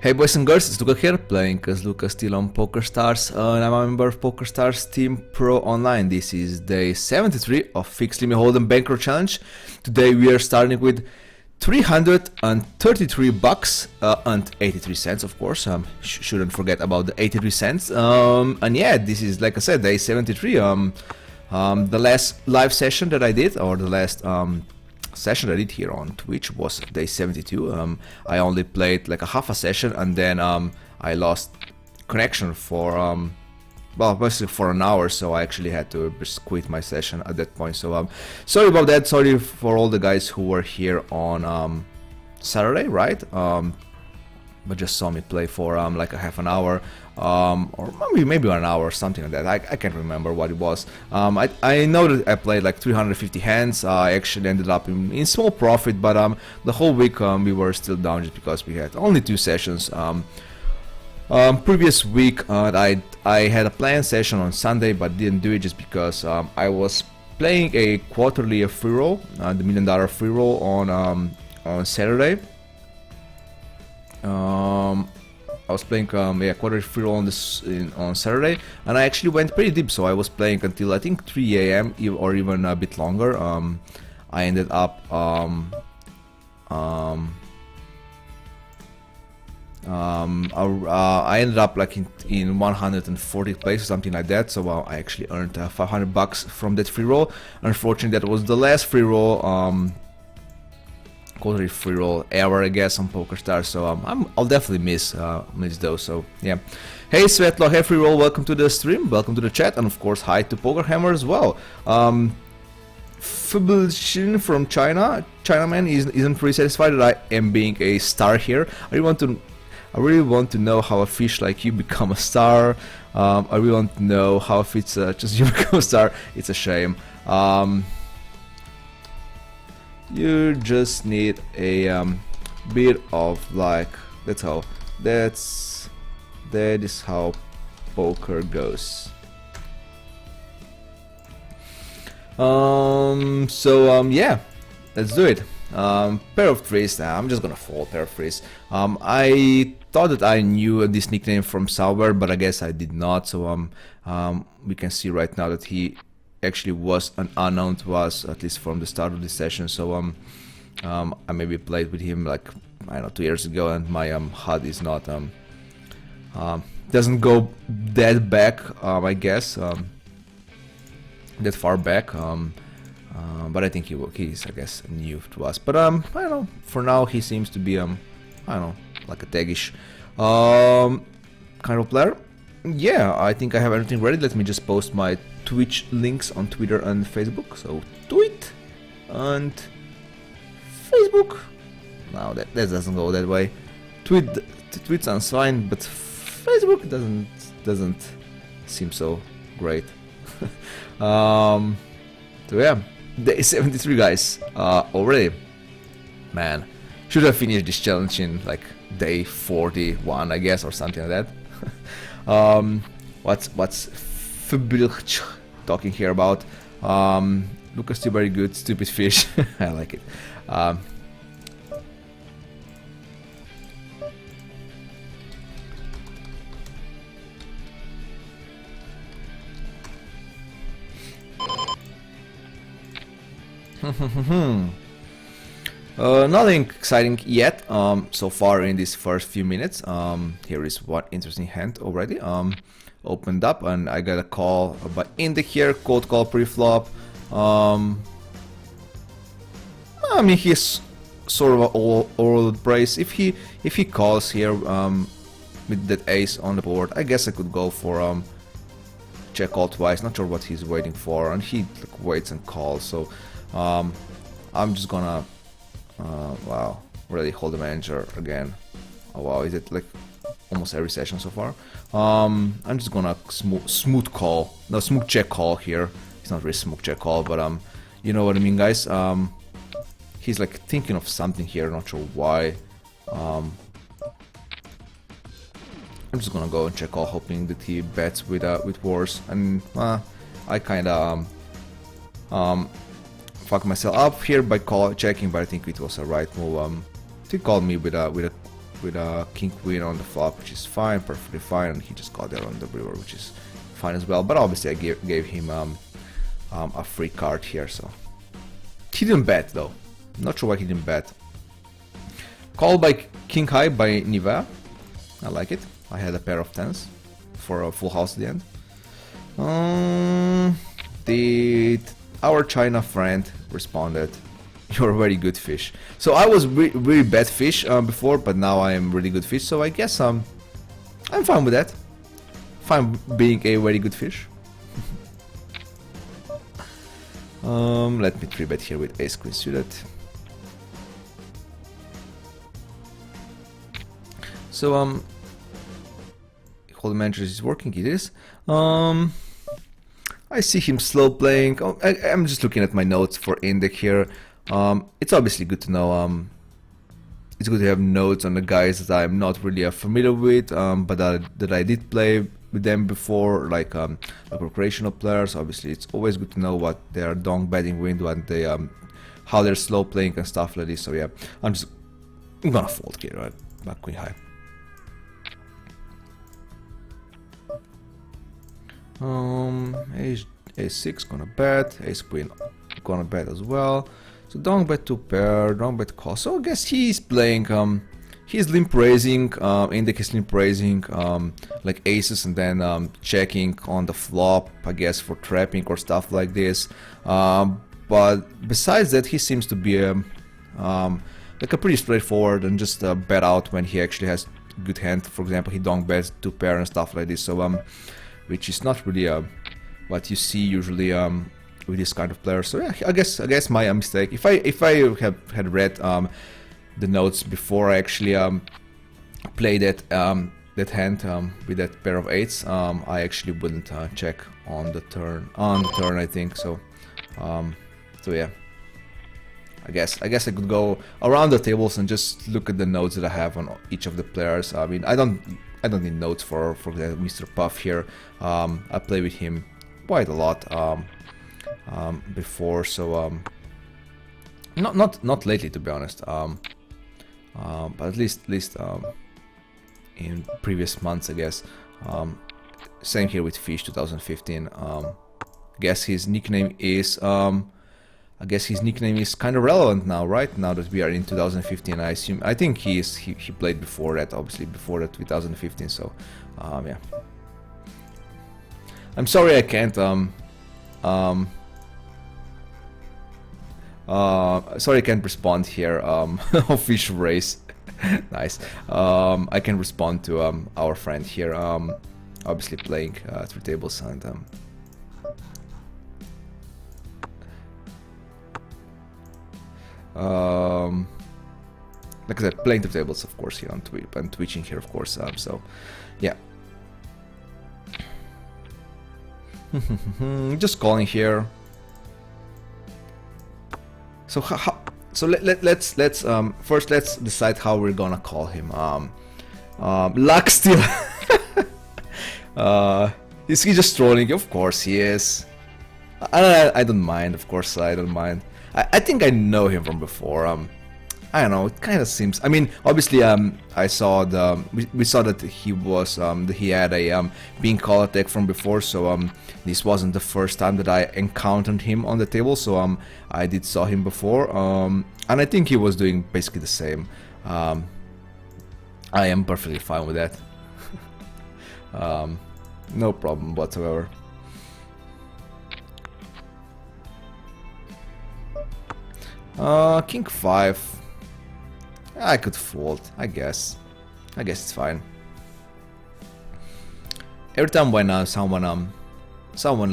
Hey boys and girls, it's Luca here, playing as CoreySteel on PokerStars, and I'm a member of PokerStars Team Pro Online. This is day 73 of Fixed Limit Hold'em Bankroll Challenge. Today we are starting with 333 bucks and 83 cents, of course. Shouldn't forget about the 83 cents. And yeah, this is, like I said, day 73. The last live session that I did, or the last session I did here on Twitch, was day 72. I only played like a half a session, and then I lost connection for well, basically for an hour, so I actually had to just quit my session at that point. So sorry about that. Sorry for all the guys who were here on Saturday, right? But just saw me play for like a half an hour, or maybe 1 hour, something like that. I can't remember what it was. I know that I played like 350 hands. I actually ended up in small profit, but the whole week we were still down just because we had only 2 sessions. Previous week I had a planned session on Sunday, but didn't do it just because I was playing a quarterly free roll, the $1 million free roll on Saturday. I was playing quarterly free roll on Saturday, and I actually went pretty deep. So I was playing until I think 3 a.m. or even a bit longer. I ended up I ended up like in 140 places, something like that. So I actually earned 500 bucks from that free roll. Unfortunately, that was the last free roll, quarterly free roll ever, I guess, on PokerStars. So I'll definitely miss those. So yeah. Hey Svetlo, hey free roll, welcome to the stream, welcome to the chat, and of course hi to Pokerhammer as well. Fubulshin from Chinaman isn't pretty satisfied that I am being a star here. I really want to know how a fish like you become a star. I really want to know how if it's just you become a star. It's a shame. You just need a bit of like, that is how poker goes. Yeah, let's do it. Pair of threes. I'm just gonna fold pair of threes. I thought that I knew this nickname from somewhere, but I guess I did not. So we can see right now that he actually was an unknown to us, at least from the start of the session. So I maybe played with him like, I don't know, 2 years ago, and my HUD is not doesn't go that back, I guess, that far back. But I think he's, I guess, new to us. But I don't know. For now, he seems to be I don't know, like a taggish kind of player. Yeah, I think I have everything ready. Let me just post my Twitch links on Twitter and Facebook. So tweet and Facebook. No, that doesn't go that way. Tweet sounds fine, but Facebook doesn't seem so great. So yeah, day 73, guys. Already, man, should have finished this challenge in like day 41, I guess, or something like that. What's Fubulch talking here about? Lucas, too very good, stupid fish. I like it. Nothing exciting yet so far in these first few minutes. Here is one interesting hand already. Opened up, and I got a call by Indy here, cold call pre-flop. I mean, he's sort of all over the place. If he calls here with that ace on the board, I guess I could go for check call twice. Not sure what he's waiting for, and he like, waits and calls. So I'm just gonna wow, really hold the manager again. Oh wow, is it like almost every session so far? I'm just gonna smooth call, no, smooth check call here. It's not really smooth check call, but you know what I mean, guys. He's like thinking of something here, not sure why. I'm just gonna go and check call, hoping that he bets with wars, and I kinda fucked myself up here by checking, but I think it was a right move. He called me with a with a king queen on the flop, which is fine, perfectly fine, and he just got there on the river, which is fine as well. But obviously I gave him a free card here, so he didn't bet though. Not sure why he didn't bet. Call by king high by Nivea. I like it. I had a pair of tens for a full house at the end. Did our China friend responded? You're a very good fish. So I was really bad fish before, but now I am really good fish. So I guess I'm fine with that. Fine being a very good fish. Let me 3-bet here with ace queen suited. So Holy Manager is working. It is. I see him slow playing. Oh, I'm just looking at my notes for Index here. It's obviously good to know. It's good to have notes on the guys that I'm not really familiar with, but that I did play with them before, like recreational players. Obviously, it's always good to know what their donk betting window and they how they're slow playing and stuff like this. So yeah, I'm gonna fold here, right? Back queen high. Ace6 gonna bet, ace queen gonna bet as well. So donk bet 2 pair, donk bet call. So I guess he's playing, he's limp raising, Index is limp raising, like aces and then checking on the flop, I guess for trapping or stuff like this. But besides that, he seems to be like a pretty straightforward and just bet out when he actually has good hand. For example, he donk bets 2 pair and stuff like this. So which is not really what you see usually with this kind of player. So yeah, I guess my mistake. If I had read the notes before I actually played that hand with that pair of eights, I actually wouldn't check on the turn. I think so. So yeah, I guess I could go around the tables and just look at the notes that I have on each of the players. I mean, I don't need notes for the Mr. Puff here. I play with him quite a lot before, so not lately, to be honest. But at least in previous months, I guess. Same here with Fish 2015. Guess his nickname is I guess his nickname is kind of relevant now, right? Now that we are in 2015, I think he played before that, obviously before that 2015. So yeah, I'm sorry I can't sorry I can't respond here. Official race. Nice. I can respond to our friend here, obviously playing 3 tables and like I said, playing 3 tables, of course, here on Twitch and twitching here, of course. So yeah. Just calling here. So let's first let's decide how we're gonna call him. Luck still. Is he just trolling? Of course he is. I don't mind. Of course I don't mind. I think I know him from before. I don't know. It kind of seems. I mean, obviously, I saw we saw that he was he had a being call attack from before. So this wasn't the first time that I encountered him on the table. So I did saw him before. And I think he was doing basically the same. I am perfectly fine with that. No problem whatsoever. King 5. I could fold, I guess. I guess it's fine. Every time when someone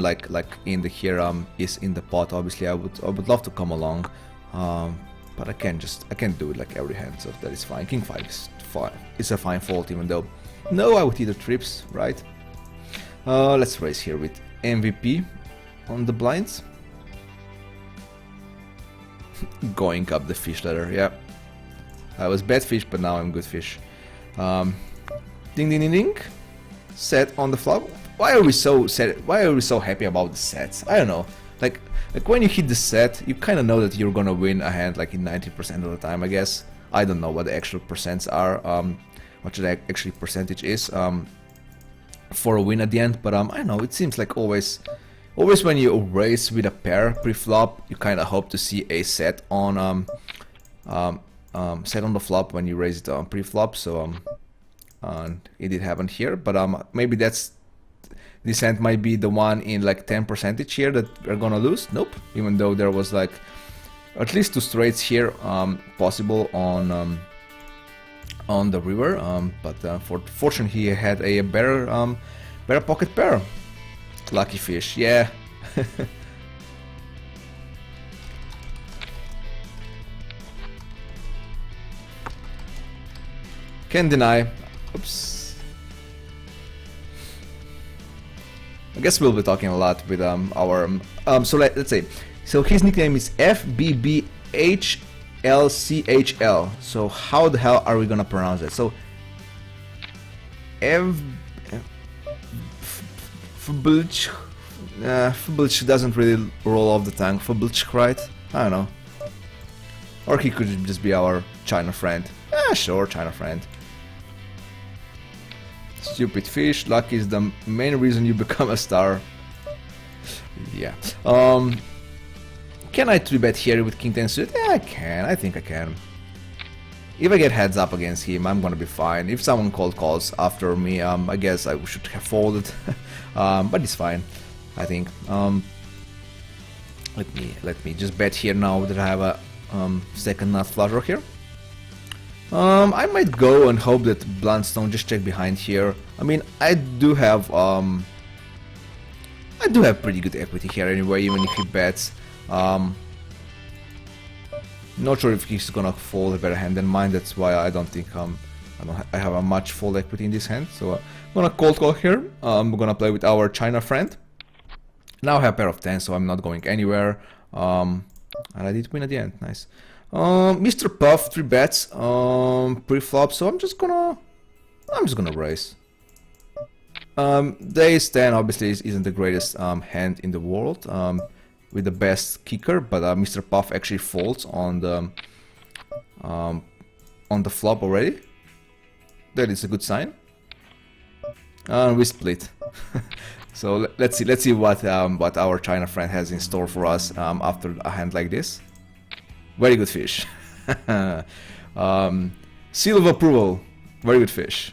like in the here is in the pot, obviously I would love to come along, but I can't do it like every hand, so that is fine. King 5 is fine. It's a fine fold, even though no, I would either trips, right? Let's raise here with MVP on the blinds. Going up the fish ladder, yeah. I was bad fish, but now I'm good fish. Ding ding ding ding. Set on the flop. Why are we so set? Why are we so happy about the sets? I don't know. Like when you hit the set, you kind of know that you're gonna win a hand like in 90% of the time, I guess. I don't know what the actual percents are, what the actual percentage is for a win at the end, but I don't know, it seems like always when you raise with a pair pre-flop, you kind of hope to see a set on set on the flop when you raise it on pre-flop. So and it did happen here, but maybe this hand might be the one in like 10% here that we're gonna lose. Nope, even though there was like at least 2 straights here possible on the river, but fortunately he had a better pocket pair. Lucky fish, yeah. Can't deny. Oops. I guess we'll be talking a lot with our so let's say, so his nickname is FBBHLCHL. So how the hell are we gonna pronounce it? So Fbulch doesn't really roll off the tongue. Fbulch, right? I don't know. Or he could just be our China friend. Sure, China friend. Stupid fish. Luck is the main reason you become a star. Yeah. Can I 3-bet here with King 10 suited? Yeah, I can. I think I can. If I get heads up against him, I'm gonna be fine. If someone calls after me, I guess I should have folded. But it's fine, I think. Let me just bet here now that I have a second nut flush draw here. I might go and hope that Bluntstone just check behind here. I mean, I do have pretty good equity here anyway, even if he bets. Not sure if he's gonna fold a better hand than mine. That's why I don't think I have a much fold equity in this hand. So I'm gonna cold call here. We're gonna play with our China friend. Now I have a pair of 10, so I'm not going anywhere. And I did win at the end. Nice. Mr. Puff 3 bets pre-flop, so I'm just gonna raise. The ace 10 obviously isn't the greatest hand in the world with the best kicker, but Mr. Puff actually folds on the flop already. That is a good sign. And we split. So let's see what our China friend has in store for us after a hand like this. Very good fish. Seal of approval. Very good fish.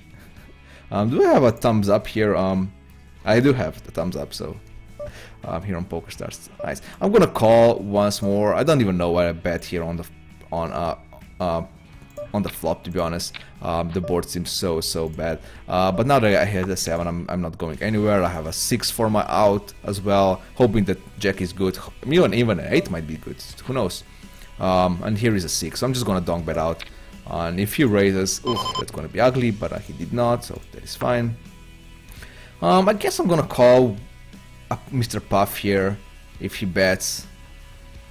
Do I have a thumbs up here? I do have the thumbs up, so here on PokerStars. Nice. I'm gonna call once more. I don't even know what I bet here on the flop, to be honest. The board seems so bad. But now that I hit a 7, I'm not going anywhere. I have a 6 for my out as well, hoping that Jack is good. Even an 8 might be good. Who knows? And here is a 6, so I'm just gonna donk bet out. And if he raises, that's gonna be ugly, but he did not, so that is fine. I guess I'm gonna call Mr. Puff here if he bets.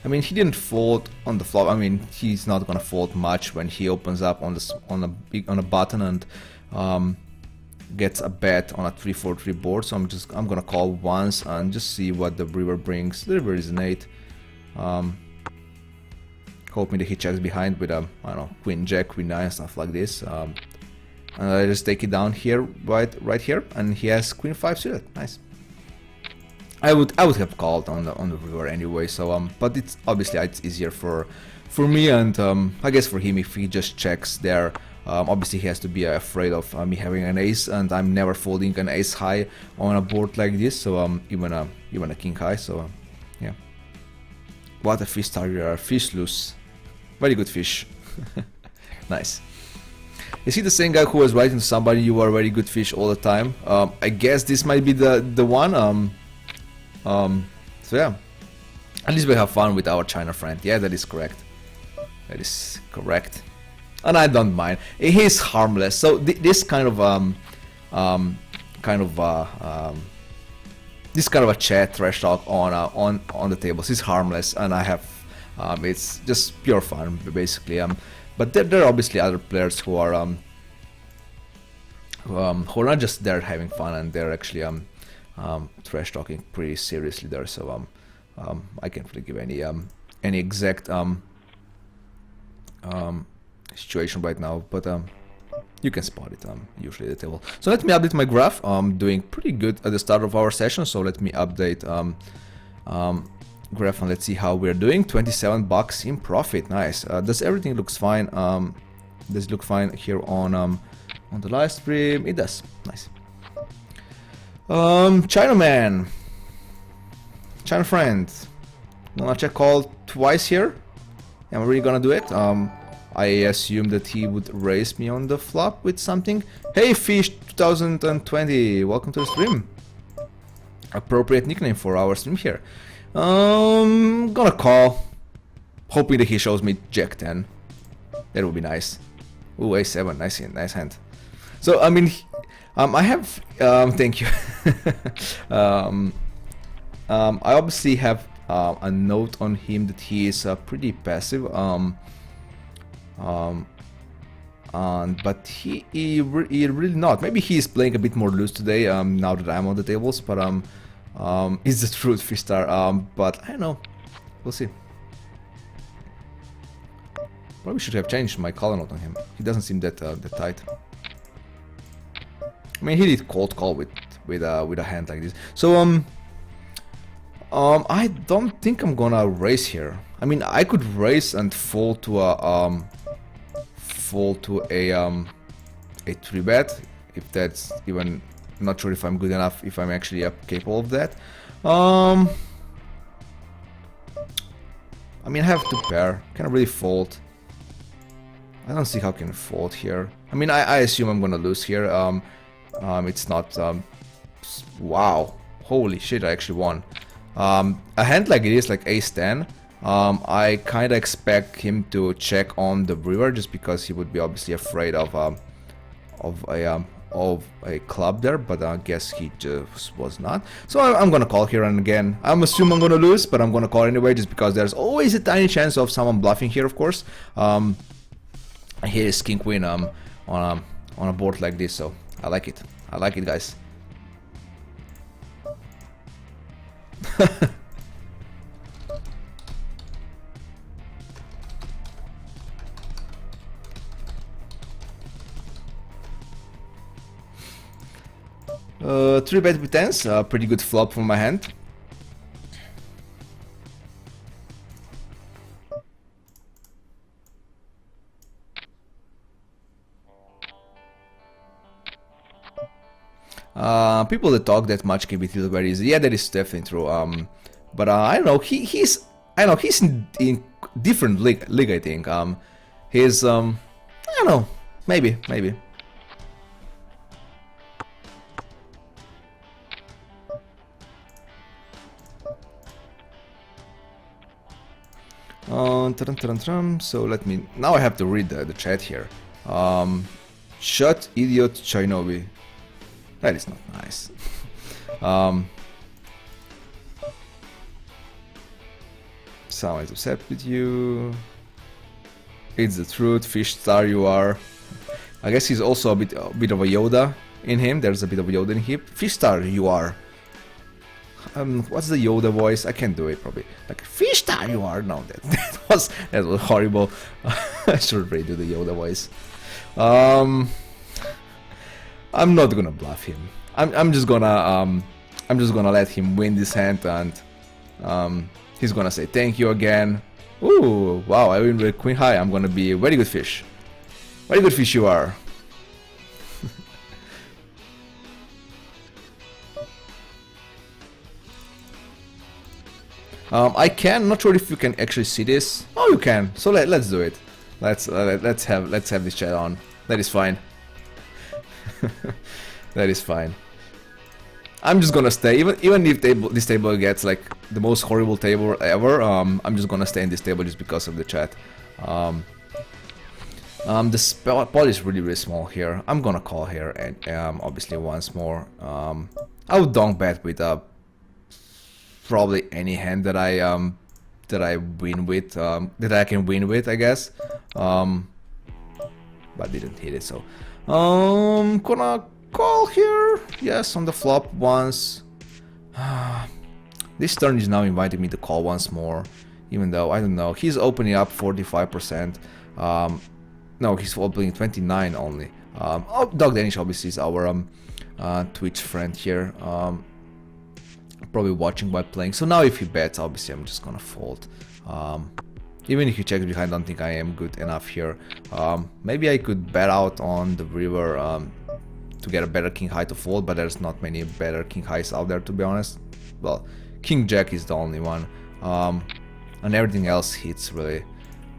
I mean, he didn't fold on the flop. I mean, he's not gonna fold much when he opens up on a button and gets a bet on a 3-4-3 board. So I'm gonna call once and just see what the river brings. The river is an 8. Hoping that he checks behind with I don't know, Queen Jack, Queen 9, stuff like this. And I just take it down here, right here, and he has Queen 5 suited. Nice. I would have called on the river anyway. So but it's obviously it's easier for me and I guess for him if he just checks there. Obviously he has to be afraid of me having an ace, and I'm never folding an ace high on a board like this. So even a king high. So yeah. What a fish star you are, fish loose. Very good fish. Nice. Is he the same guy who was writing to somebody you are very good fish all the time? I guess this might be the one. So yeah. At least we have fun with our China friend. Yeah, that is correct. That is correct. And I don't mind. He's harmless. So this kind of this kind of a chat trash talk on the tables is harmless, and I have it's just pure fun basically. But there are obviously other players who are not just there having fun, and they're actually trash talking pretty seriously there. So I can't really give any exact situation right now, but you can spot it usually at the table. So let me update my graph. I'm doing pretty good at the start of our session, so let me update graph and let's see how we're doing. 27 bucks in profit. Nice. Does everything looks fine? Does it look fine here on the live stream? It does. Nice. Chinaman, China friend, gonna check call twice here. Am I really gonna do it? I assume that he would raise me on the flop with something. Hey Fish 2020, welcome to the stream. Appropriate nickname for our stream here. Gonna call, hoping that he shows me Jack 10. That would be nice. Ooh, A7, nice hand. So I mean, I have thank you. I obviously have a note on him that he is pretty passive. But he really not. Maybe he is playing a bit more loose today. Now that I'm on the tables, but it's the truth, Fishstar. But I don't know. We'll see. Probably should have changed my color note on him. He doesn't seem that tight. I mean, he did cold call with a hand like this. So I don't think I'm gonna raise here. I mean, I could raise and fall to a 3-bet if that's even. Not sure if I'm good enough, if I'm actually capable of that. I mean, I have to pair. Can I really fold? I don't see how I can fold here. I mean, I assume I'm gonna lose here. It's not. Wow, holy shit! I actually won. A hand like it is, like Ace 10. I kind of expect him to check on the river just because he would be obviously afraid of a club there, but I guess he just was not. So I'm gonna call here, and again, I'm assuming I'm gonna lose, but I'm gonna call anyway just because there's always a tiny chance of someone bluffing here, of course. Here is king queen on a board like this, so I like it. I like it, guys. 3-bet with tens, pretty good flop from my hand. People that talk that much can be tilted very easy. Yeah, that is definitely true. But I don't know. He's in different league. I think. He's I don't know. Maybe. So let me. Now I have to read the chat here. Shut idiot Chinobi. That is not nice. Someone is upset with you. It's the truth, fish star you are. I guess he's also a bit of a Yoda in him. There's a bit of a Yoda in him. Fish star you are. What's the Yoda voice? I can't do it probably. Like fish star you are. No, that was horrible. I should really do the Yoda voice. I'm not gonna bluff him. I'm just gonna let him win this hand, and he's gonna say thank you again. Ooh, wow! I win with queen high. I'm gonna be a very good fish. Very good fish you are. I can. Not sure if you can actually see this. Oh, you can. So let's do it. Let's have this chat on. That is fine. That is fine. I'm just gonna stay, even if this table gets like the most horrible table ever. I'm just gonna stay in this table just because of the chat. The spot is really small here. I'm gonna call here, and obviously once more. I would donk bet with probably any hand that I win with, that I can win with, I guess. But didn't hit it, so. Gonna call here. Yes, on the flop once. This turn is now inviting me to call once more, even though I don't know. He's opening up 45%. No, he's folding 29 only. Oh, Dog Danish obviously is our Twitch friend here. Probably watching while playing. So now if he bets, obviously I'm just gonna fold. Even if he checks behind, I don't think I am good enough here. Maybe I could bet out on the river to get a better king high to fold, but there's not many better king highs out there, to be honest. Well, king jack is the only one, and everything else hits really.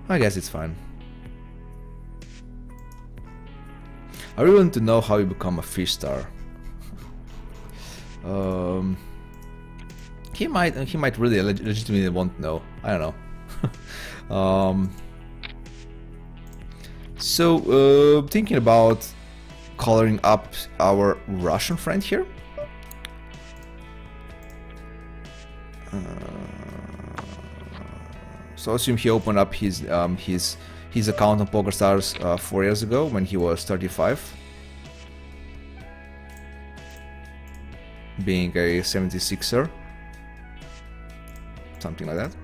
I guess it's fine. I really want to know how you become a fish star. He might really legitimately want to know. I don't know. So thinking about coloring up our Russian friend here. So I assume he opened up his account on PokerStars 4 years ago when he was 35, being a 76er, something like that.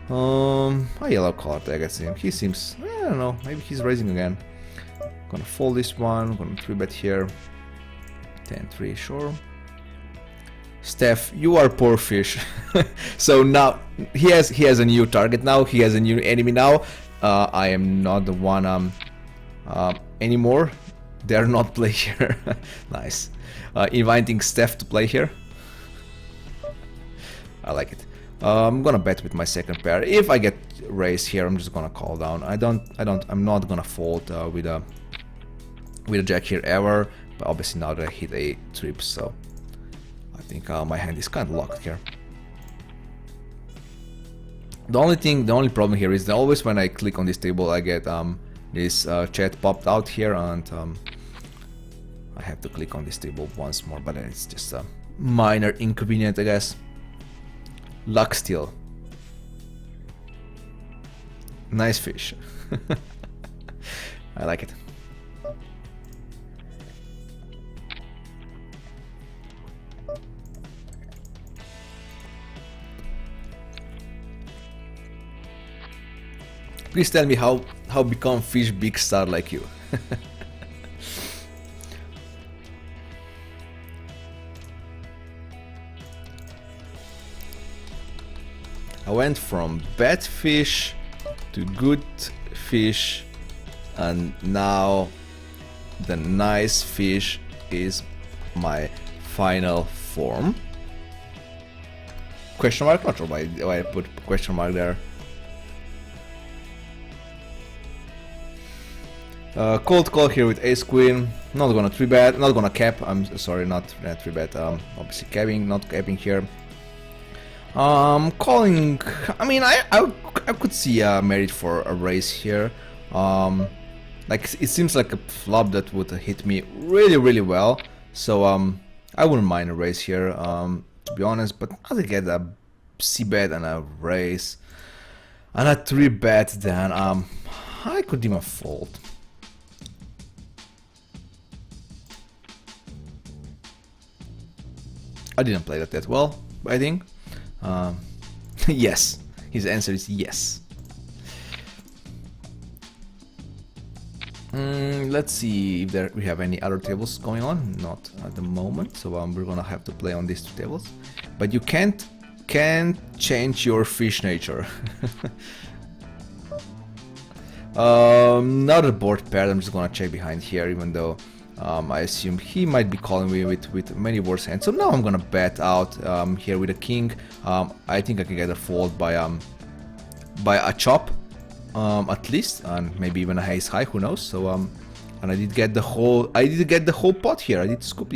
A yellow card, I guess. He seems, I don't know, maybe he's raising again. Gonna fold this one, gonna 3-bet here. 10-3, sure. Steph, you are poor fish. So now he has a new target now. He has a new enemy now. I am not the one anymore. Dare not play here. Nice. Inviting Steph to play here. I like it. I'm gonna bet with my second pair. If I get raised here, I'm just gonna call down. I'm not gonna fold with a jack here ever. But obviously now that I hit a trip, so I think my hand is kind of locked here. The only problem here is that always when I click on this table, I get this chat popped out here, and I have to click on this table once more. But it's just a minor inconvenience, I guess. Luck steal. Nice fish. I like it. Please tell me how become fish big star like you. I went from bad fish to good fish, and now the nice fish is my final form. Question mark? Not sure why I put question mark there. Cold call here with ace queen. Not gonna 3-bet, not gonna cap. I'm sorry, not 3-bet. Obviously capping, not capping here. Calling. I mean, I could see merit for a raise here. Like it seems like a flop that would hit me really well. So I wouldn't mind a raise here. To be honest, but I'll get a c-bet and a raise and a 3-bet. Then I could even fold. I didn't play that well, I think. Yes, his answer is yes. Let's see if we have any other tables going on. Not at the moment, so we're gonna have to play on these two tables. But you can't change your fish nature. Now the board paired, I'm just gonna check behind here, even though I assume he might be calling me with many worse hands. So now I'm gonna bet out here with a king. I think I can get a fold by a chop at least, and maybe even a ace high. Who knows? So and I did get the whole pot here. I did scoop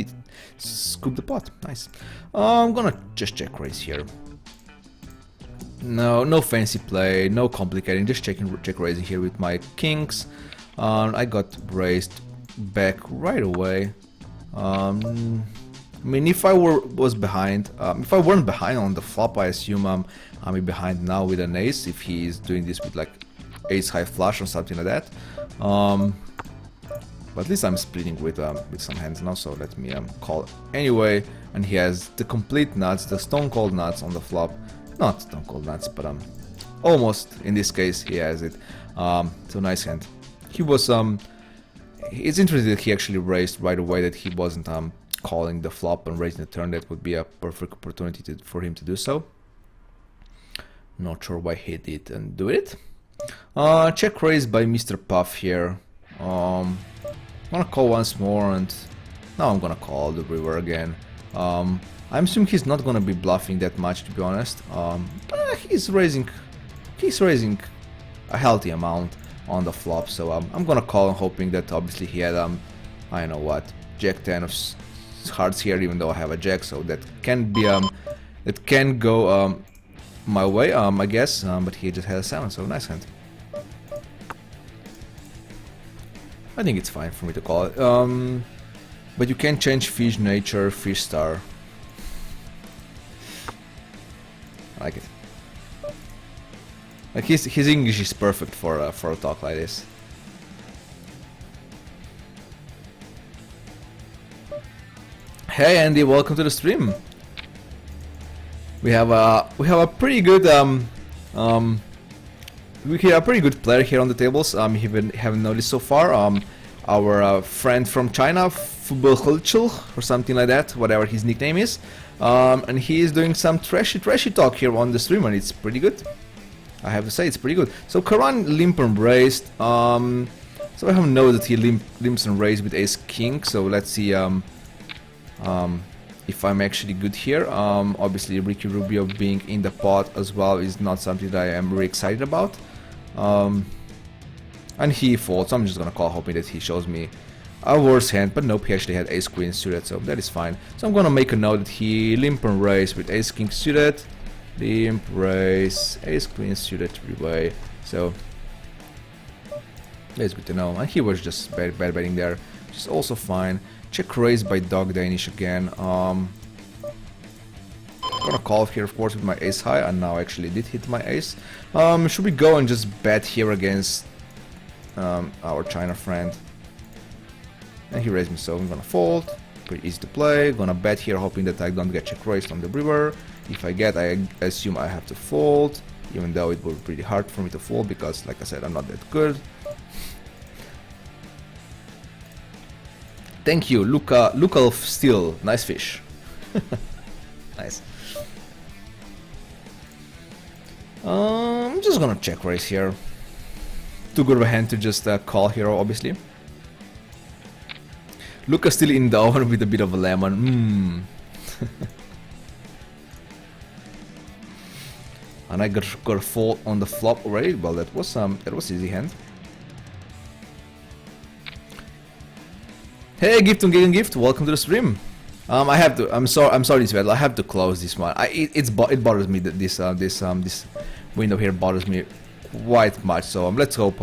the pot. Nice. I'm gonna just check raise here. No fancy play, no complicating. Just check raising here with my kings. I got raised back right away. I mean, if I was behind, if I weren't behind on the flop, I assume I'm behind now with an ace. If he's doing this with like ace high flush or something like that. But at least I'm splitting with some hands now. So let me call anyway. And he has the complete nuts, the stone cold nuts on the flop. Not stone cold nuts, but almost. In this case, he has it. So nice hand. he was it's interesting that he actually raised right away, that he wasn't calling the flop and raising the turn. That would be a perfect opportunity for him to do so. Not sure why he didn't do it. Check raise by Mr. Puff here. I'm gonna call once more, and now I'm gonna call the river again. I'm assuming he's not gonna be bluffing that much, to be honest. He's raising a healthy amount on the flop, so I'm gonna call and hoping that obviously he had I don't know what, Jack 10 of hearts here, even though I have a Jack, so that can be it can go my way, I guess, but he just had a 7, so nice hand. I think it's fine for me to call it. But you can change fish nature, fish star. I like it. Like his English is perfect for a talk like this. Hey Andy, welcome to the stream. We have a pretty good we have a pretty good player here on the tables. You haven't noticed so far. Our friend from China, Fubelchul or something like that, whatever his nickname is, and he is doing some trashy talk here on the stream, and it's pretty good. I have to say, it's pretty good. So Karan limp and raised. So I have know that he limps and raised with Ace King. So let's see if I'm actually good here. Obviously, Ricky Rubio being in the pot as well is not something that I am really excited about. And he folds. So I'm just gonna call, hoping that he shows me a worse hand. But nope, he actually had Ace Queen suited, so that is fine. So I'm gonna make a note that he limp and raise with Ace King suited. Limp, raise, Ace Queen suited, three-way. So that's good to know. And he was just bad betting there, which is also fine. Check raise by Dog Danish again. Gonna call here, of course, with my ace high, and now actually did hit my ace. Should we go and just bet here against our China friend? And he raised me, so I'm gonna fold. Pretty easy to play. Gonna bet here, hoping that I don't get check raised on the river. If I get, I assume I have to fold, even though it will be pretty hard for me to fold because, like I said, I'm not that good. Thank you, Luca Steel. Nice fish. Nice. I'm just gonna check raise here. Too good of a hand to just call here, obviously. Luca still in the oven with a bit of a lemon. And I got a fold on the flop already. Well, that was easy hand. Hey, gift on getting gift. Welcome to the stream. I have to. I'm sorry, Svet. I have to close this one. It bothers me that this window here bothers me quite much. So let's hope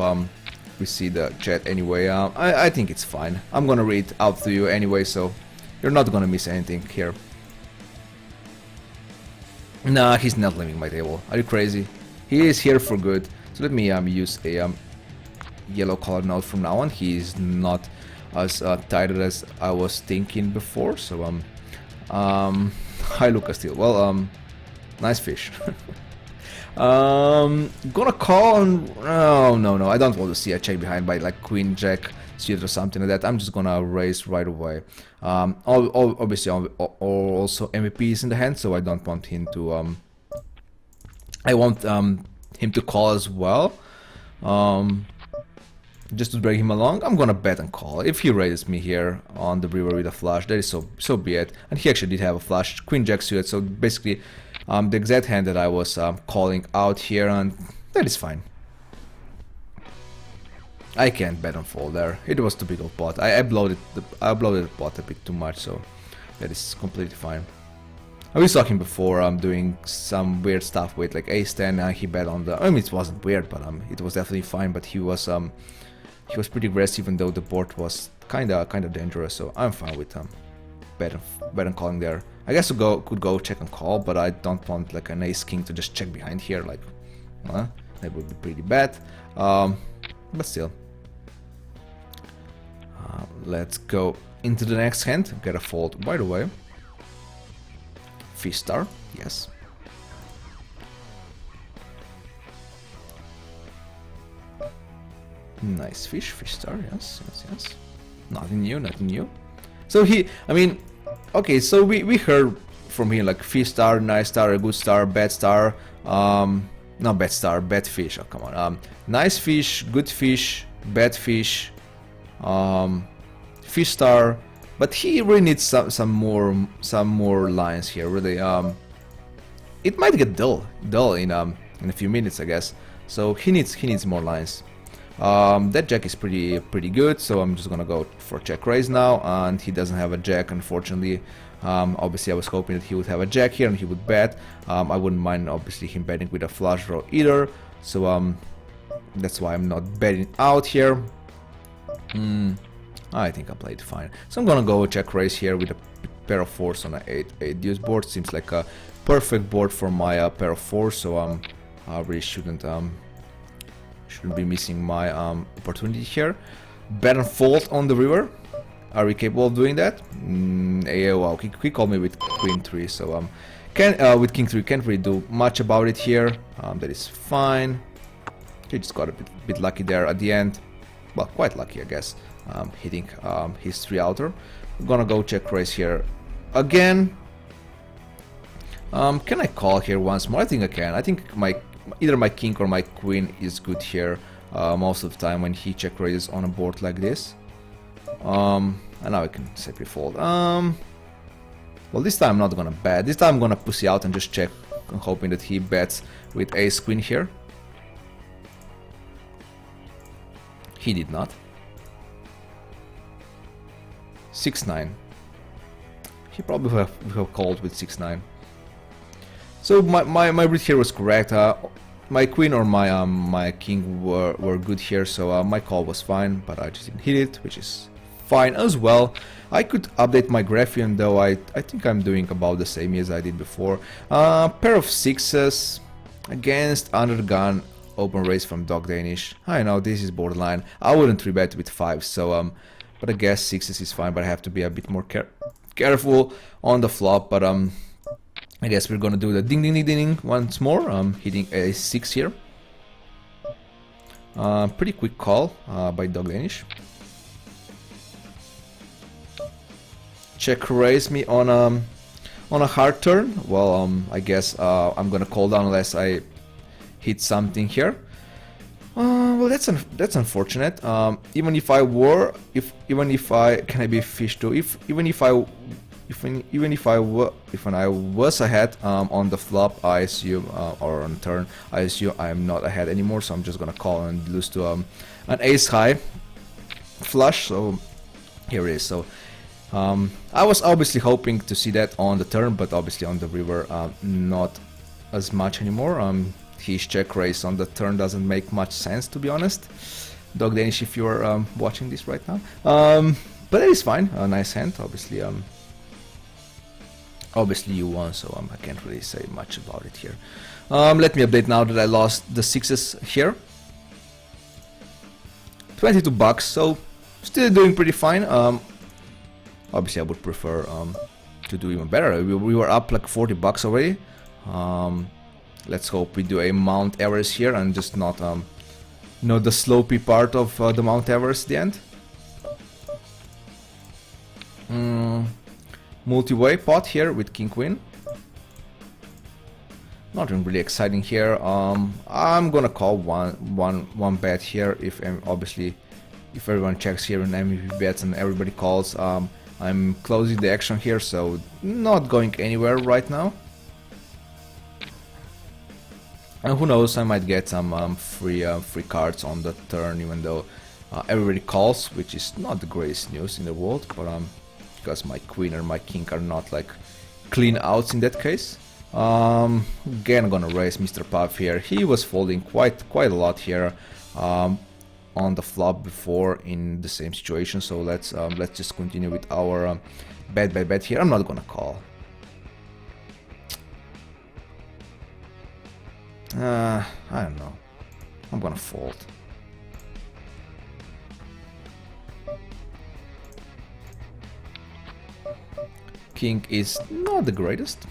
we see the chat anyway. I think it's fine. I'm gonna read out to you anyway, so you're not gonna miss anything here. Nah, he's not leaving my table. Are you crazy? He is here for good. So let me use a yellow color note from now on. He's not as tight as I was thinking before. So hi Lucas Steel. Well, nice fish. Gonna call on. Oh no, I don't want to see a check behind by like Queen Jack suited or something like that. I'm just gonna raise right away. Obviously, also MVP is in the hand, so I don't want him to. I want him to call as well. Just to drag him along. I'm gonna bet and call. If he raises me here on the river with a flush, that is so be it. And he actually did have a flush, Queen Jack suited. So basically, the exact hand that I was calling out here, and that is fine. I can't bet and fold there. It was too big of pot. I bloated the pot a bit too much, so that is completely fine. I was talking before doing some weird stuff with like ace 10. He bet on the. I mean, it wasn't weird, but it was definitely fine. But he was pretty aggressive, even though the board was kinda dangerous. So I'm fine with bet and calling there. I guess could go check and call, but I don't want like an ace king to just check behind here. Like, that would be pretty bad. But still. Let's go into the next hand. Get a fold right away. Fish star, yes. Nice fish, fish star, yes, yes, yes. Nothing new, nothing new. So I mean, okay, so we heard from him like fish star, nice star, a good star, bad star, not bad star, bad fish, oh come on. Nice fish, good fish, bad fish, fish star, but he really needs some more lines here, really. It might get dull in a few minutes, I guess. So he needs more lines. That jack is pretty good, so I'm just gonna go for check raise now, and he doesn't have a jack, unfortunately. Obviously I was hoping that he would have a jack here and he would bet. I wouldn't mind obviously him betting with a flush draw either, so that's why I'm not betting out here. I think I played fine, so I'm gonna go check raise here with a pair of fours on a 8 deuce board. Seems like a perfect board for my pair of fours, so I really shouldn't be missing my opportunity here. Bet and fold on the river. Are we capable of doing that? Yeah, well, he called me with queen 3, so with king 3 can't really do much about it here. That is fine. He just got a bit lucky there at the end. Well, quite lucky, I guess, hitting his 3 outer. I'm gonna go check raise here again. Can I call here once more? I think I can. I think either my king or my queen is good here most of the time when he check raises on a board like this. And now I can safely fold. Well, this time I'm not gonna bet. This time I'm gonna pussy out and just check. I'm hoping that he bets with ace queen here. He did not. 6-9. He probably would have called with 6-9. So my read here was correct. My queen or my king were good here, so my call was fine, but I just didn't hit it, which is fine as well. I could update my Graphian, though. I think I'm doing about the same as I did before. Pair of sixes against undergun open raise from Dog Danish. I know this is borderline. I wouldn't rebet with 5, so but I guess sixes is fine, but I have to be a bit more careful on the flop. But I guess we're gonna do the ding ding ding ding once more. Hitting a 6 here. Pretty quick call by Dog Danish. Check raise me on a hard turn. Well, I guess I'm gonna call down unless I hit something here. Well, that's unfortunate. Even if I can I be fish too? Even if I was ahead on the flop, I assume, or on turn, I assume I am not ahead anymore. So I'm just gonna call and lose to an ace high flush. So here it is. So I was obviously hoping to see that on the turn, but obviously on the river, not as much anymore. His check raise on the turn doesn't make much sense, to be honest. Dog Danish, if you are watching this right now, but it is fine. A nice hand, obviously. Obviously you won, so I can't really say much about it here. Let me update now that I lost the sixes here. 22 bucks, so still doing pretty fine. Obviously I would prefer to do even better. We were up like 40 bucks already. Let's hope we do a Mount Everest here and just not the slopey part of the Mount Everest at the end. Multi-way pot here with King Queen. Nothing really exciting here. I'm gonna call one bet here. If obviously if everyone checks here and MVP bets and everybody calls, I'm closing the action here, so not going anywhere right now. And who knows, I might get some free cards on the turn, even though everybody calls, which is not the greatest news in the world, but because my queen or my king are not like clean outs in that case. Again, I'm gonna raise Mr. Puff here. He was folding quite a lot here on the flop before in the same situation, so let's just continue with our bet here. I'm not gonna call. I don't know. I'm gonna fold. King is not the greatest,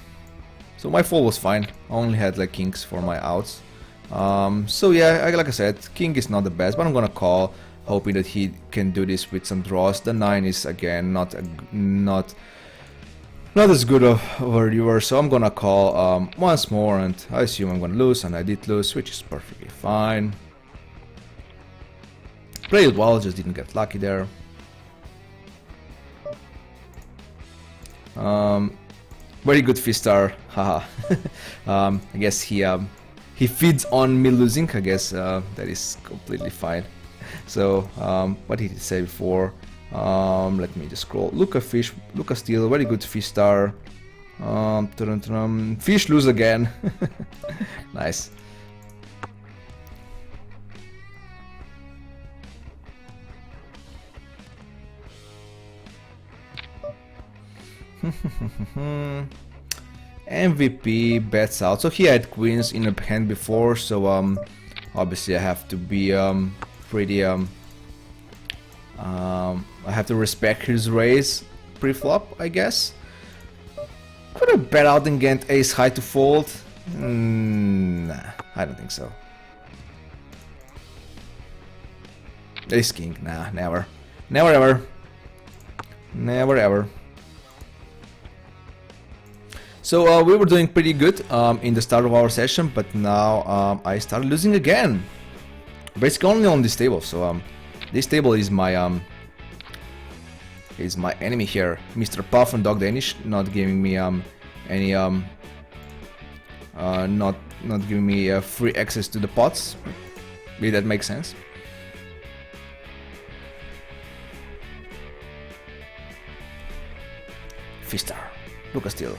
so my fold was fine. I only had like kings for my outs. So yeah, like I said, king is not the best, but I'm gonna call, hoping that he can do this with some draws. The 9 is again not as good of a river, so I'm gonna call once more, and I assume I'm gonna lose, and I did lose, which is perfectly fine. Played well, just didn't get lucky there. Very good Fistar, haha. I guess he feeds on me losing. I guess that is completely fine. So what did he say before? Let me just scroll. CoreySteel, very good Fistar. Fish lose again. Nice. MVP bets out. So he had queens in a hand before, so obviously I have to be pretty I have to respect his raise pre-flop, I guess. Could have bet out and get ace high to fold? Nah, I don't think so. Ace king? Nah, never. Never ever. Never ever. So we were doing pretty good in the start of our session, but now I started losing again. Basically only on this table. So this table is my enemy here, Mr. Puff and Dog Danish, not giving me any not giving me free access to the pots. Maybe that makes sense. Fistar, CoreySteel.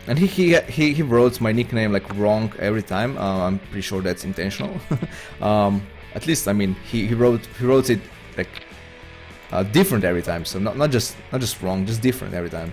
And he wrote my nickname like wrong every time. I'm pretty sure that's intentional. At least, I mean, he wrote it like different every time. So not just wrong, just different every time.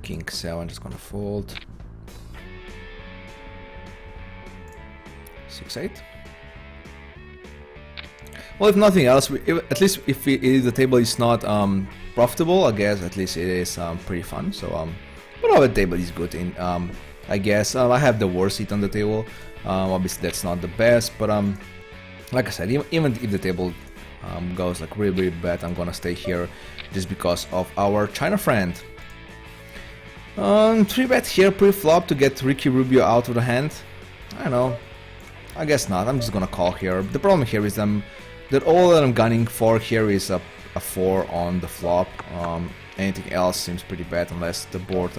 King 7 just gonna fold. 6-8. Well, if nothing else, at least if the table is not profitable, I guess at least it is pretty fun. So but our table is good. In I guess I have the worst seat on the table. Obviously that's not the best, but like I said, even if the table goes like really bad, I'm gonna stay here just because of our China friend. 3-bet here pre-flop to get Ricky Rubio out of the hand. I don't know. I guess not. I'm just gonna call here. The problem here is that all that I'm gunning for here is a 4 on the flop. Anything else seems pretty bad unless the board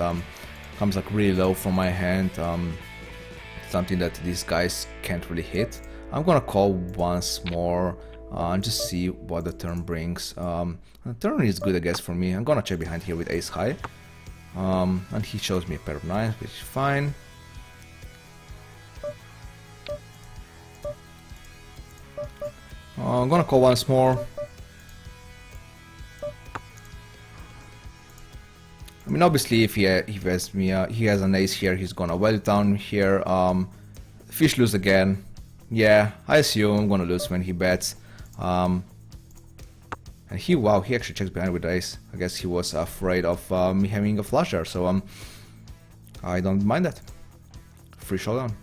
comes like really low from my hand. Something that these guys can't really hit. I'm gonna call once more and just see what the turn brings. The turn is good, I guess, for me. I'm gonna check behind here with ace high. And he shows me a pair of 9s, which is fine. I'm gonna call once more. I mean, obviously, if he has me, he has an ace here, he's gonna well down here. Fish lose again. Yeah, I assume I'm gonna lose when he bets. And he actually checks behind with ace. I guess he was afraid of me having a flusher, so I don't mind that. Free showdown.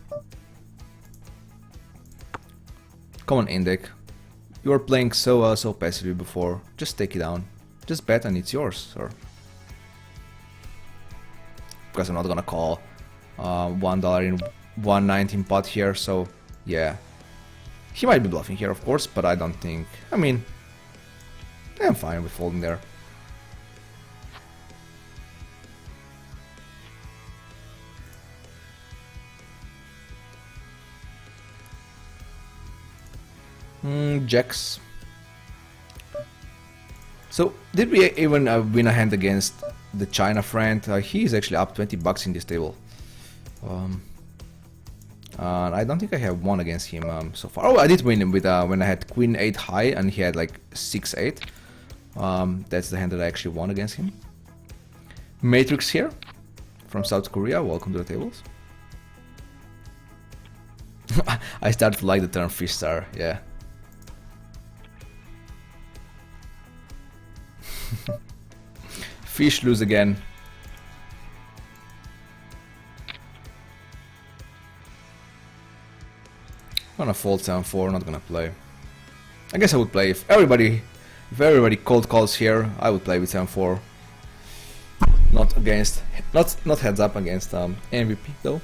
Come on, Indek. You were playing so passively before. Just take it down. Just bet and it's yours, sir. Because I'm not gonna call $1 in 119 pot here, so yeah. He might be bluffing here, of course, but I don't think. I mean, I'm fine with folding there. Jacks. So, did we even win a hand against the China friend? He's actually up 20 bucks in this table. I don't think I have won against him so far. Oh, I did win him with when I had Queen 8 high and he had like 6-8. That's the hand that I actually won against him. Matrix here from South Korea. Welcome to the tables. I start to like the term fish star. Yeah. Fish lose again. Gonna fold 7-4, not gonna play. I guess I would play if everybody cold calls here. I would play with 7-4. Not against, not heads up against MVP though.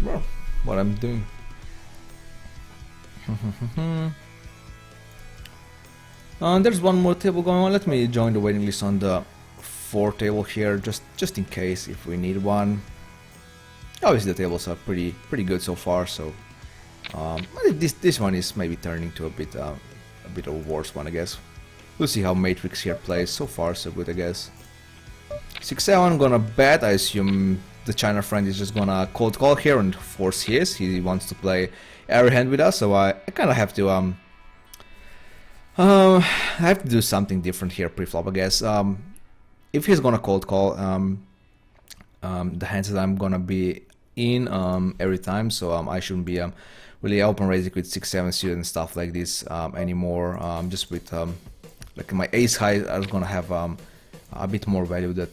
Well, what I'm doing. There's one more table going on. Let me join the waiting list on the 4 table here, just in case if we need one. Obviously the tables are pretty good so far, so this one is maybe turning to a bit of a worse one, I guess. We'll see how Matrix here plays. So far so good, I guess. 6-7 gonna bet. I assume the China friend is just gonna cold call here and force his. He wants to play every hand with us, so I kind of have to I have to do something different here pre-flop, I guess. If he's gonna cold call the hands that I'm gonna be in every time, so I shouldn't be really open raising with 6-7 suited and stuff like this anymore. Just with like my ace high are gonna have a bit more value that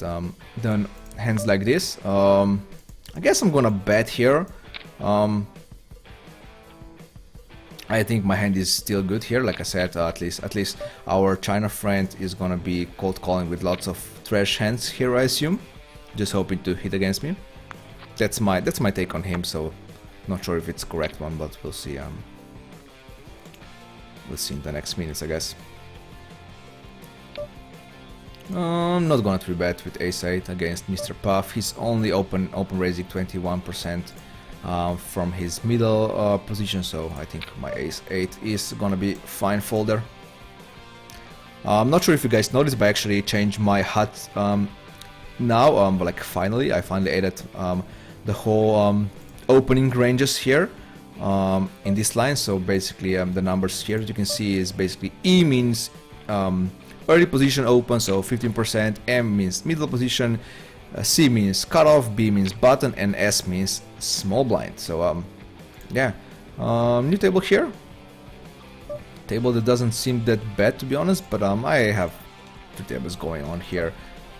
than hands like this. I guess I'm gonna bet here. I think my hand is still good here. Like I said, at least our China friend is gonna be cold calling with lots of trash hands here, I assume. Just hoping to hit against me. That's my take on him. So not sure if it's correct one, but we'll see. We'll see in the next minutes, I guess. I'm not gonna 3-bet with ace-8 against Mr. Puff. He's only open raising 21% from his middle position, so I think my ace-8 is gonna be fine folder. I'm not sure if you guys noticed, but I actually changed my HUD now. But like I finally added the whole opening ranges here in this line. So basically, the numbers here that you can see is basically E means early position open, so 15%, M means middle position, C means cutoff, B means button, and S means small blind. So yeah, new table here. Table that doesn't seem that bad, to be honest, but I have 2 tables going on here,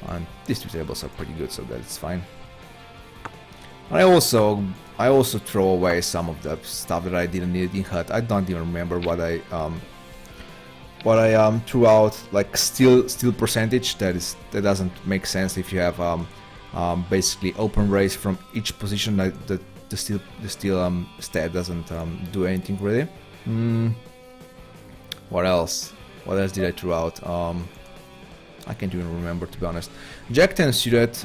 and these 2 tables are pretty good, so that's fine. I also throw away some of the stuff that I didn't need in HUD. I don't even remember what I threw out, like steel percentage. That doesn't make sense if you have basically open raise from each position. That the steel stat doesn't do anything really. What else? What else did I throw out? I can't even remember, to be honest. Jack 10 suited.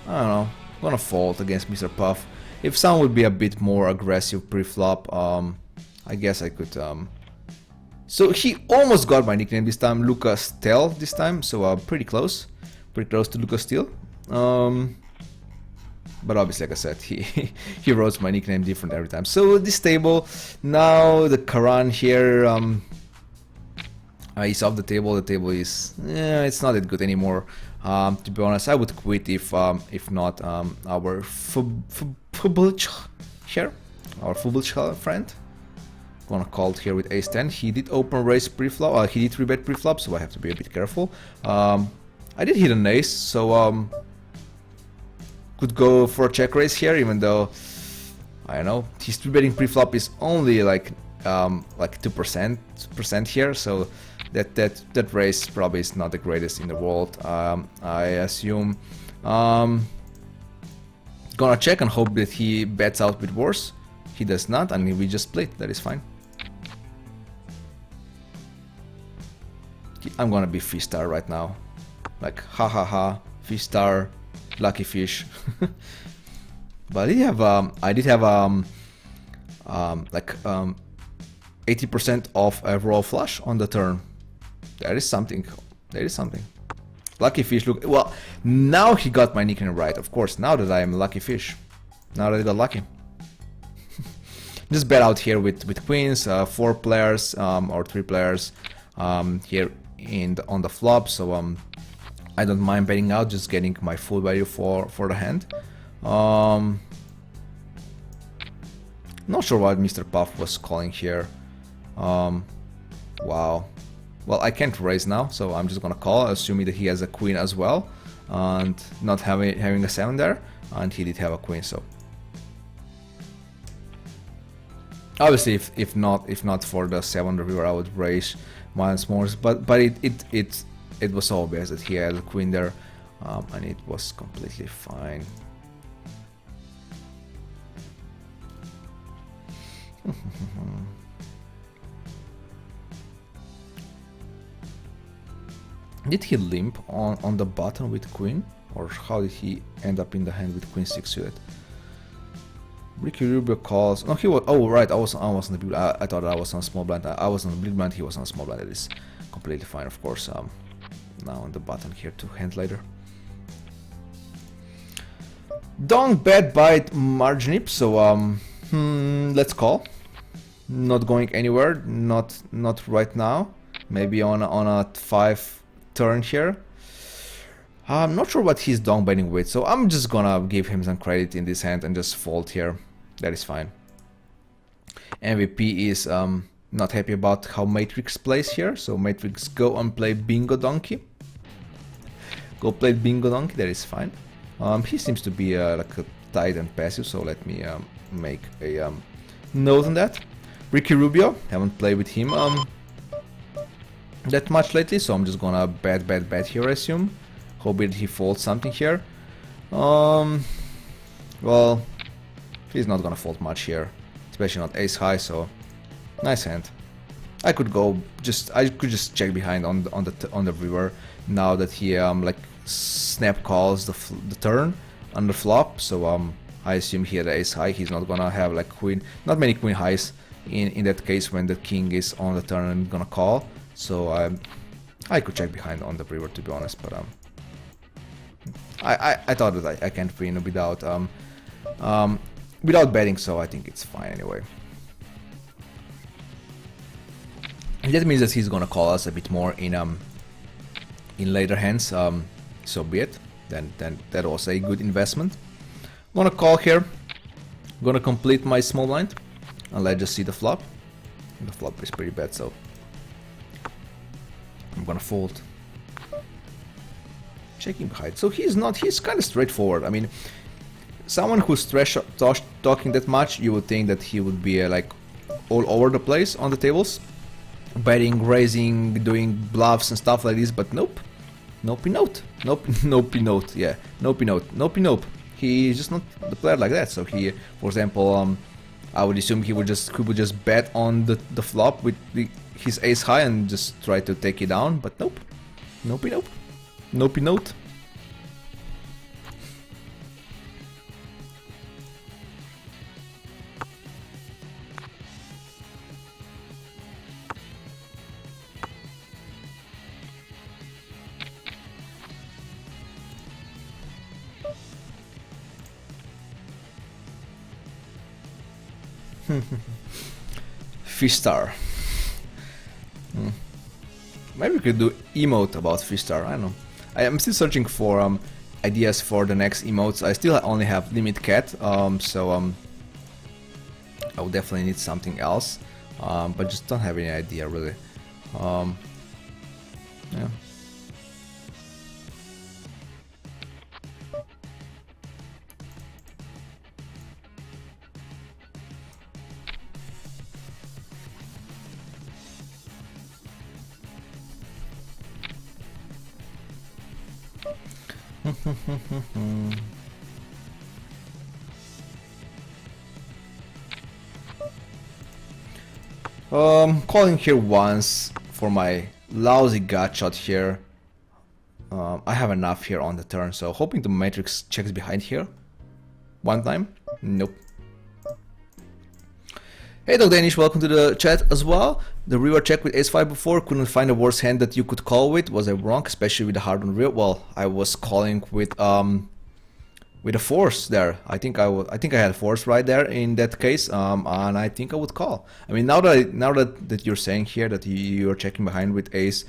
I don't know. I'm gonna fold against Mr. Puff. If someone would be a bit more aggressive pre-flop, I guess I could. So he almost got my nickname this time, CoreySteel this time. So pretty close to CoreySteel. But obviously, like I said, he wrote my nickname different every time. So this table now, the Karan here. He's off the table. The table is it's not that good anymore. To be honest, I would quit if not our Fubulch here, our Fubulch friend. Gonna call here with ace-10. He did open raise pre-flop. He did 3-bet pre-flop, so I have to be a bit careful. I did hit an ace, so could go for a check raise here, even though I don't know, his 3-betting pre-flop is only like 2% here, so that raise probably is not the greatest in the world. I assume gonna check and hope that he bets out with worse. He does not, and we just split. That is fine. I'm gonna be fish star right now, like ha ha ha, fish star, lucky fish. But I did have like 80% of a raw flush on the turn. That is something. That is something. Lucky fish. Look, well, now he got my nickname right. Of course, now that I am lucky fish. Now that I got lucky. just bet out here with queens, 4 players or 3 players here on the flop. So I don't mind betting out, just getting my full value for the hand. Not sure what Mr. Puff was calling here. Wow. Well, I can't raise now, so I'm just gonna call, assuming that he has a queen as well, and not having a 7 there, and he did have a queen. So obviously, if not for the 7 on the river, I would raise once more. But it was so obvious that he had a queen there, and it was completely fine. Did he limp on the button with queen, or how did he end up in the hand with queen 6 suited? Ricky Rubio calls. No, he was. Oh right, I was on the big. I thought I was on small blind. I was on the big blind. He was on small blind. That is completely fine, of course. Now on the button here to hand later. Don't bet bite marginip. So let's call. Not going anywhere. Not right now. Maybe on a 5 turn here. I'm not sure what he's down betting with, so I'm just gonna give him some credit in this hand and just fold here. That is fine. MVP is not happy about how Matrix plays here, so Matrix go and play Bingo Donkey. Go play Bingo Donkey, that is fine. He seems to be like a tight and passive, so let me make a note on that. Ricky Rubio, haven't played with him that much lately, so I'm just gonna bet here, I assume. Hope that he folds something here. Well, he's not gonna fold much here, especially not ace high, so nice hand. I could just check behind on the river now that he like snap calls the turn on the flop, so I assume he had ace high. He's not gonna have like queen, not many queen highs in that case when the king is on the turn and gonna call. So I could check behind on the river, to be honest, but I thought that I can't win without betting, so I think it's fine anyway. And that means that he's gonna call us a bit more in later hands. So be it. Then that was a good investment. I'm gonna call here. I'm gonna complete my small blind, and let's just see the flop. The flop is pretty bad, so I'm gonna fold. Checking behind. So he's kind of straightforward. I mean, someone who's talking that much, you would think that he would be like all over the place on the tables, betting, raising, doing bluffs and stuff like this, but nope. Nope. Yeah, nope. He's just not the player like that. So he, for example, I would assume he would just bet on the flop with his ace high and just try to take it down, but nope. Nope. Fish star. Maybe we could do emote about fish star. I don't know. I am still searching for ideas for the next emotes. I still only have limit cat, so I would definitely need something else, but just don't have any idea really. Yeah. Calling here once for my lousy gut shot here. I have enough here on the turn, so hoping the matrix checks behind here. One time? Nope. Hey Dog Danish, welcome to the chat as well. The river check with ace-5 before, couldn't find a worse hand that you could call with. Was I wrong, especially with the hard on river? Well, I was calling with with a force there. I think I had force right there in that case, and I think I would call. I mean, now that you're saying here that you're checking behind with ace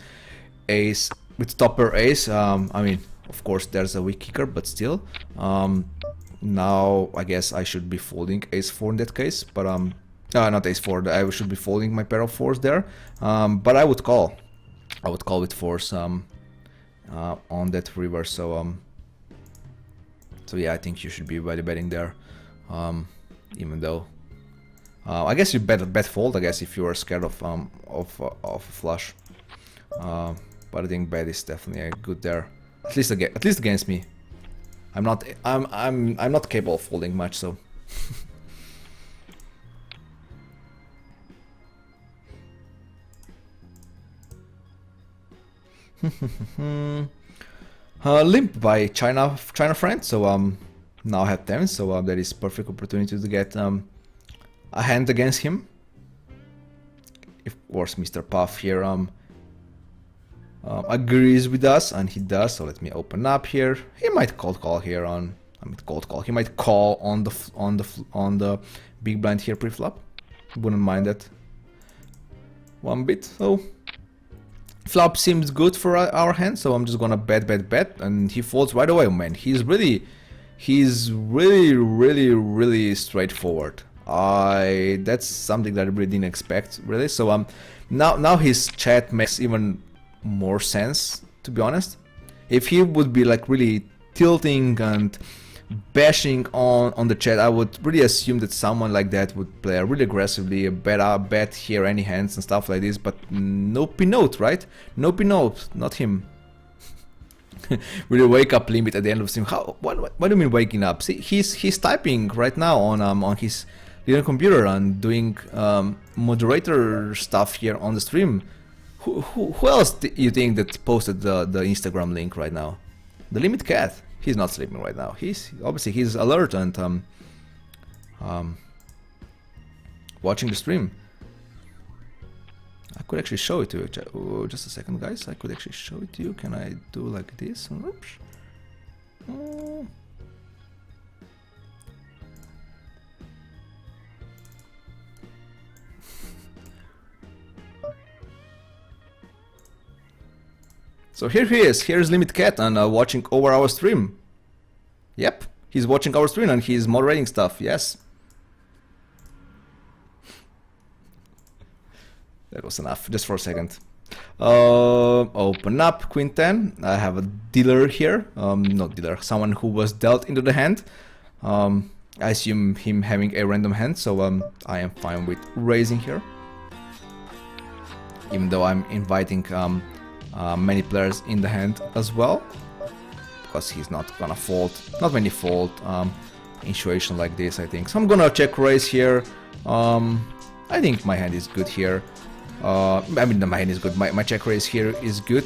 with top pair ace. I mean, of course there's a weak kicker, but still. Now I guess I should be folding ace 4 in that case, but not ace 4. I should be folding my pair of 4s there. But I would call. I would call with force on that river. So yeah, I think you should be value betting there, even though I guess you bet fold. I guess if you are scared of a flush, but I think bet is definitely good there. At least against me. I'm not capable of folding much, so. Limp by China friend, so now I have 10, so that is perfect opportunity to get a hand against him. Of course, Mr. Puff here agrees with us, and he does. So let me open up here. He might cold call here on. I mean, cold call. He might call on the big blind here pre-flop. Wouldn't mind that one bit. So flop seems good for our hand. So I'm just gonna bet, and he folds right away. Man, he's really straightforward. That's something that I really didn't expect, really. So now his chat makes even more sense, to be honest. If he would be like really tilting and bashing on the chat, I would really assume that someone like that would play really aggressively, bet here any hands and stuff like this. But no pinote, right? No pinote, not him. Really wake up limit at the end of stream. What do you mean waking up? See, he's typing right now on his little computer and doing moderator stuff here on the stream. Who else do you think that posted the Instagram link right now? The Limit Cat. He's not sleeping right now. He's alert and watching the stream. I could actually show it to you. Oh, just a second, guys. I could actually show it to you. Can I do like this? Oops. So here he is. Here's Limit Cat and watching over our stream. Yep, he's watching our stream and he's moderating stuff. Yes. That was enough, just for a second. Open up, Queen 10. I have a dealer here. Not dealer, someone who was dealt into the hand. I assume him having a random hand, so I am fine with raising here. Even though I'm inviting many players in the hand as well, because he's not gonna fold. Not many fold in situation like this, I think. So I'm gonna check raise here. I think my hand is good here. I mean, my hand is good. My check raise here is good.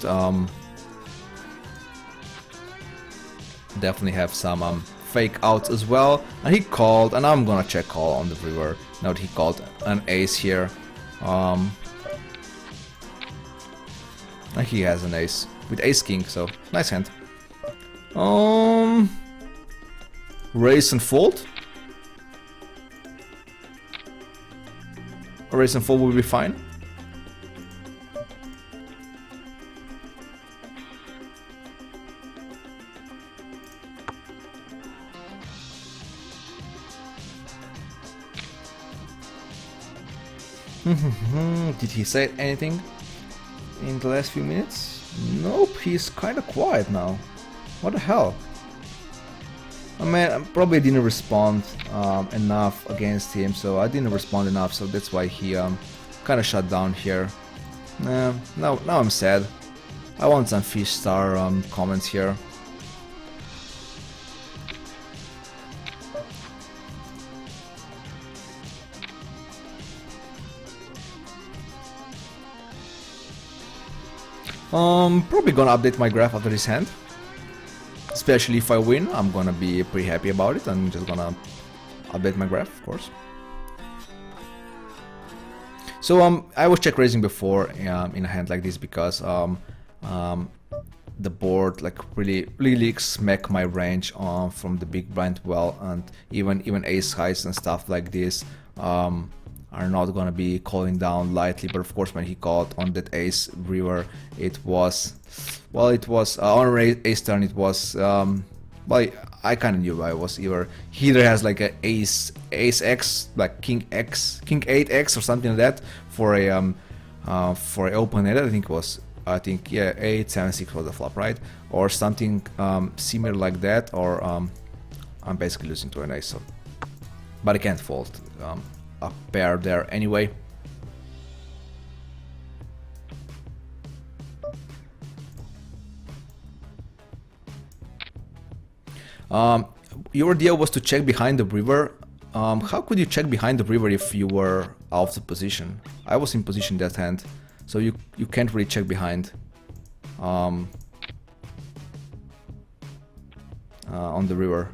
Definitely have some fake outs as well. And he called, and I'm gonna check call on the river. Now that he called an ace here. And he has an ace with ace king, so nice hand. Raise and fold. Raise and fold will be fine. Did he say anything in the last few minutes? Nope, he's kind of quiet now. What the hell? I mean, I probably didn't respond enough against him, so I didn't respond enough, so that's why he kind of shut down here. Now I'm sad. I want some fish star comments here. Probably gonna update my graph after this hand. Especially if I win, I'm gonna be pretty happy about it. I'm just gonna update my graph, of course. So I was check raising before in a hand like this because the board like really smack my range from the big blind well, and even ace highs and stuff like this are not gonna be calling down lightly. But of course, when he called on that ace river, it was, well, it was on ace turn, it was well, I kind of knew I was he either has like a ace x, like king 8x or something like that for a open net. I think yeah, 8 7 6 was the flop, right, or something similar like that, or I'm basically losing to an ace. So, but I can't fold a pair there anyway. Your idea was to check behind the river. How could you check behind the river if you were out of position? I was in position that hand, so you can't really check behind on the river.